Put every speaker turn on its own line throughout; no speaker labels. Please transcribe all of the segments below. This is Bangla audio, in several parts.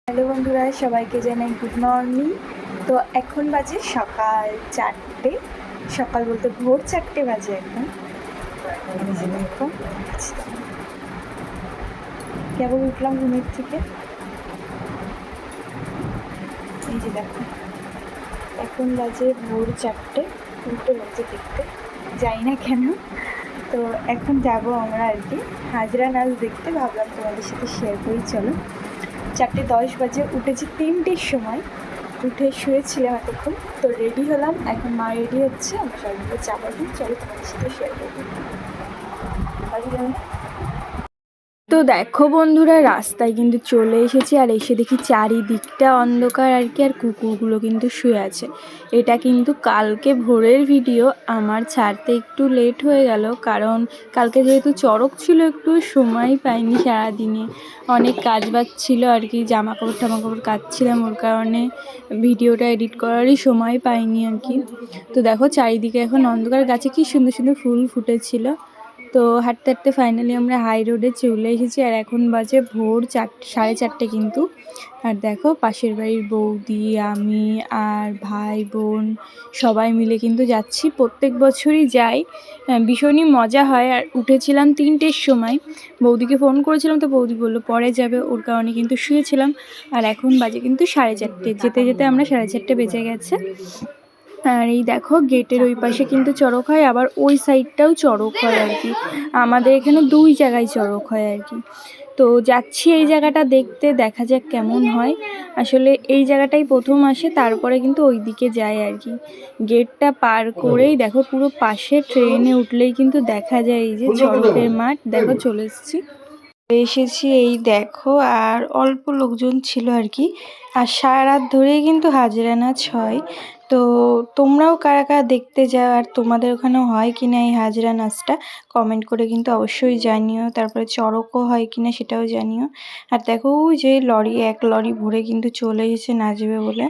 হ্যালো বন্ধুরা, সবাইকে জানাই গুড মর্নিং। তো এখন বাজে সকাল 4টে, সকাল বলতে ভোর 4টে বাজে এখন। দেখো কেবল উঠলাম ঘুমের থেকে, এই যে দেখো এখন বাজে ভোর 4টে, উল্টো লাগছে দেখতে, যাই না কেন। তো এখন যাব আমরা আর কি হাজরা নাচ দেখতে, ভাবলাম তোমাদের সাথে শেয়ার করি। চলো, 4:10 বাজে, উঠেছি 3টের সময়, উঠে শুয়েছিলাম এতক্ষণ। তো রেডি হলাম, এখন মা রেডি হচ্ছে, আমরা সবাই মিলে যাবো। চলো তোমাদের সাথে শেয়ার করবো। তো দেখো বন্ধুরা, রাস্তায় কিন্তু চলে এসেছি, আর এসে দেখি চারিদিকটা অন্ধকার আর কি, আর কুকুরগুলো কিন্তু শুয়ে আছে। এটা কিন্তু কালকে ভোরের ভিডিও, আমার ছাড়তে একটু লেট হয়ে গেল, কারণ কালকে যেহেতু চড়ক ছিল, একটু সময় পাইনি, সারাদিনে অনেক কাজ বাজ ছিল আর কি, জামা কাপড় কাচছিলাম, ওর কারণে ভিডিওটা এডিট করারই সময় পাইনি আর কি। তো দেখো চারিদিকে এখন অন্ধকার, গাছে কি সুন্দর সুন্দর ফুল ফুটেছিল। তো হাঁটতে হাঁটতে ফাইনালি আমরা হাই রোডে চলে এসেছি, আর এখন বাজে ভোর 4:30 কিন্তু। আর দেখো পাশের বাড়ির বৌদি, আমি আর ভাই বোন সবাই মিলে কিন্তু যাচ্ছি, প্রত্যেক বছরই যাই, ভীষণই মজা হয়। আর উঠেছিলাম 3টের সময়, বৌদিকে ফোন করেছিলাম, তো বৌদি বললো পরে যাবে, ওর কারণে কিন্তু শুয়েছিলাম। আর এখন বাজে কিন্তু 4:30, যেতে যেতে আমরা 4:30 বেজে গেছে। আর এই দেখো গেটের ওই পাশে কিন্তু চড়ক হয়, আবার ওই সাইডটাও চড়ক হয় আর কি, আমাদের এখানে 2 জায়গায় চড়ক হয় আর কি। তো যাচ্ছি এই জায়গাটা দেখতে, দেখা যাক কেমন হয়। আসলে এই জায়গাটাই প্রথম আসে, তারপরে কিন্তু ওই দিকে যায় আর কি। গেটটা পার করেই দেখো পুরো পাশে ট্রেনে উঠলেই কিন্তু দেখা যায় এই যে চড়কের মাঠ, দেখো চলে এসেছি এই দেখো। আর অল্প লোকজন ছিল আর কি, আর সারা রাত ধরেই কিন্তু হাজিরা নাচ হয়। তো তোমরাও কারা কারা দেখতে যাও, আর তোমাদের ওখানেও হয় কিনা এই হাজিরা নাচটা, কমেন্ট করে কিন্তু অবশ্যই জানিও। তারপরে চড়কও হয় কিনা সেটাও জানিও। আর দেখো ওই যে লরি, এক লরি ভরে কিন্তু চলে এসেছে নাচবে বলে।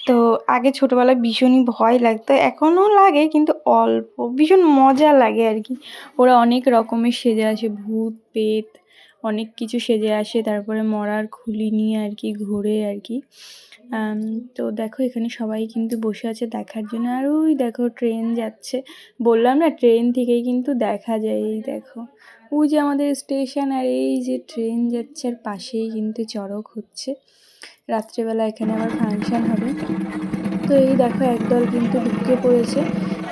তো আগে ছোটবেলায় ভীষণই ভয় লাগতো, এখনও লাগে কিন্তু অল্প, ভীষণ মজা লাগে আর কি। ওরা অনেক রকমের সেজে আসে, ভূত পেত অনেক কিছু সেজে আসে, তারপরে মরার খুলি নিয়ে আর কি ঘোরে আর কি। তো দেখো এখানে সবাই কিন্তু বসে আছে দেখার জন্য। আর ওই দেখো ট্রেন যাচ্ছে, বললাম না ট্রেন থেকেই কিন্তু দেখা যায়। এই দেখো ওই যে আমাদের স্টেশন, আর এই যে ট্রেন যাচ্ছে, আর পাশেই কিন্তু চড়ক হচ্ছে। রাত্রেবেলা এখানে আবার ফাংশন হবে। তো এই দেখো একদল কিন্তু ঢুকে পড়েছে,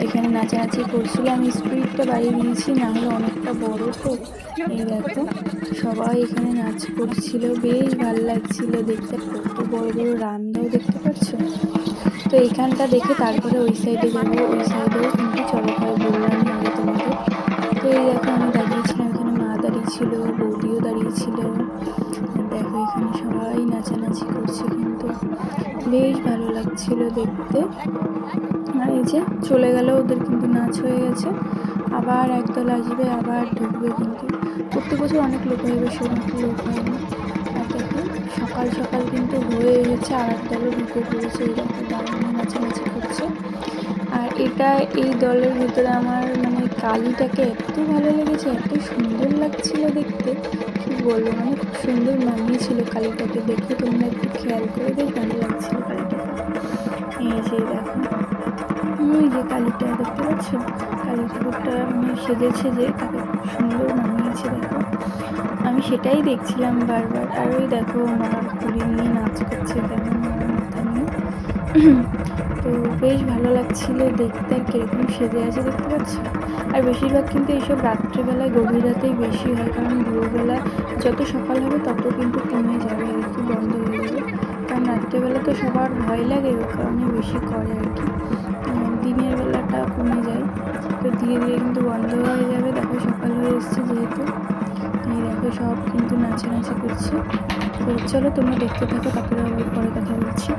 এখানে নাচানাচি করছিল। আমি স্পিডটা বাড়িয়ে দিয়েছি, না হলে অনেকটা বড় তো। এই দেখো সবাই এখানে নাচ করছিল, বেশ ভালো লাগছিল দেখতে। কত বড় বড় রামদাও দেখতে পাচ্ছ। তো এইখানটা দেখে তারপরে ওই সাইডে যাব, ওই সাইডেও কিন্তু চড়ক হয়, বললামই আগে তোমাদের। তো এই দেখো আমি দাঁড়িয়েছিলাম এখানে, মা দাঁড়িয়েছিল, বৌদিও দাঁড়িয়েছিল। আর দেখো এখানে সবাই নাচানাচি করছে কিন্তু, বেশ ভালো লাগছিল দেখতে। আর এই যে চলে গেল, ওদের কিন্তু নাচ হয়ে গেছে, আবার একদল আসবে, আবার ঢুকবে কিন্তু। প্রত্যেক বছর অনেক লোক হয়, বেশি একটা লোক হয় না। আর দেখো সকাল সকাল কিন্তু হয়ে এসেছে, আর এক দলও ঢুকে পড়েছে, এই দেখো দারুণ নাচানাচি করছে। আর এটা এই দলের ভিতরে আমার মানে কালীটাকে এত ভালো লেগেছে, এত সুন্দর লাগছিল দেখতে, কি বলবো, মানে খুব সুন্দর মানিয়েছিল কালীটাকে। দেখো তোমরা একটু খেয়াল করে, বেশ ভালো লাগছিল কালীটাকে। এই যে দেখো ওই যে কালীটা দেখতে পাচ্ছ, কালী ঠাকুরটা মানে সেজেছে, যে তাকে খুব সুন্দর মানিয়েছে দেখো। আমি সেটাই দেখছিলাম বারবার। আর ওই দেখো মরার খুলি নিয়ে নাচ করছে, কেমন মরার মাথা নিয়ে। তো বেশ ভালো লাগছিল দেখতে, আর কীরকম সেজে আছে দেখতে পাচ্ছ। আর বেশিরভাগ কিন্তু এইসব রাত্রেবেলায় গভীর রাতেই বেশি হয়, কারণ ভোরবেলা যত সকাল হবে তত কিন্তু কমে যাবে আর কি, বন্ধ হয়ে যাবে। কারণ রাত্রেবেলা তো সবার ভয় লাগে, ওর কারণে বেশি করে আর কি। দিনের বেলাটা কমে যায়, তো ধীরে ধীরে কিন্তু বন্ধ হয়ে যাবে। দেখো সকাল হয়ে এসছে যেহেতু, এই দেখো সব কিন্তু নাচানাচি করছে। তো চলো তোমরা দেখতে থাকো, তারপরে আবার পরে কথা বলছি।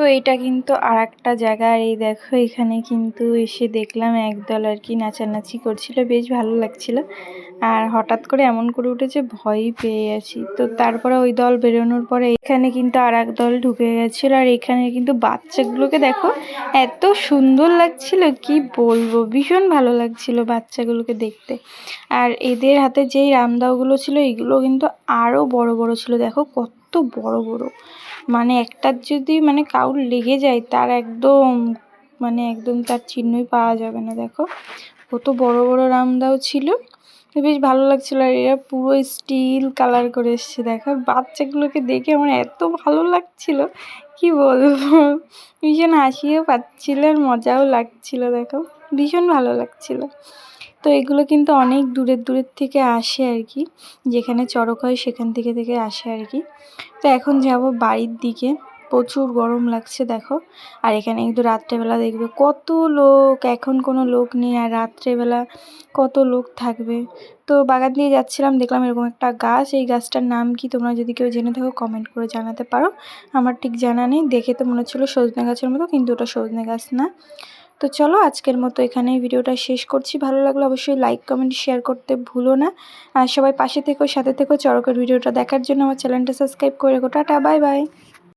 তো এটা কিন্তু আর একটা জায়গা, আর এই দেখো এখানে কিন্তু এসে দেখলাম একদল আর কি নাচানাচি করছিল, বেশ ভালো লাগছিল। আর হঠাৎ করে এমন করে উঠেছে ভয়ই পেয়ে গেছি। তো তারপরে ওই দল বেরোনোর পরে এখানে কিন্তু আর এক দল ঢুকে গেছিলো। আর এখানে কিন্তু বাচ্চাগুলোকে দেখো এত সুন্দর লাগছিল, কি বলবো, ভীষণ ভালো লাগছিল বাচ্চাগুলোকে দেখতে। আর এদের হাতে যেই রামদাওগুলো ছিল এগুলো কিন্তু আরও বড় বড় ছিল, দেখো কত বড় বড়, মানে একটার যদি মানে কাউর লেগে যায় তার একদম তার চিহ্নই পাওয়া যাবে না। দেখো কত বড় বড় রামদাও ছিল, তো বেশ ভালো লাগছিল। আর এরা পুরো স্টিল কালার করে এসছে, দেখো বাচ্চাগুলোকে দেখে আমার এত ভালো লাগছিল, কি বলবো, ভীষণ হাসিও পাচ্ছিল আর মজাও লাগছিল, দেখো ভীষণ ভালো লাগছিল। তো এগুলো কিন্তু অনেক দূরের দূরের থেকে আসে আর কি, যেখানে চড়ক হয় সেখান থেকে আসে আর কি। তো এখন যাব বাড়ির দিকে, প্রচুর গরম লাগছে দেখো। আর এখানে কিন্তু রাত্রেবেলা দেখবে কত লোক, এখন কোনো লোক নেই, আর রাত্রেবেলা কত লোক থাকবে। তো বাগান দিয়ে যাচ্ছিলাম, দেখলাম এরকম একটা গাছ, এই গাছটার নাম কি তোমরা যদি কেউ জেনে থাকো কমেন্ট করে জানাতে পারো, আমার ঠিক জানা নেই। দেখে তো মনে হচ্ছিলো সজনে গাছের মতো, কিন্তু ওটা সজনে গাছ না। তো চলো আজকের মতো এখানেই ভিডিওটা শেষ করছি। ভালো লাগলে অবশ্যই লাইক কমেন্ট শেয়ার করতে ভুলো না। আর সবাই পাশে থেকো, সাথে থেকো। চড়কের ভিডিওটা দেখার জন্য আমার চ্যানেলটা সাবস্ক্রাইব করে রেখো। Tata, bye bye.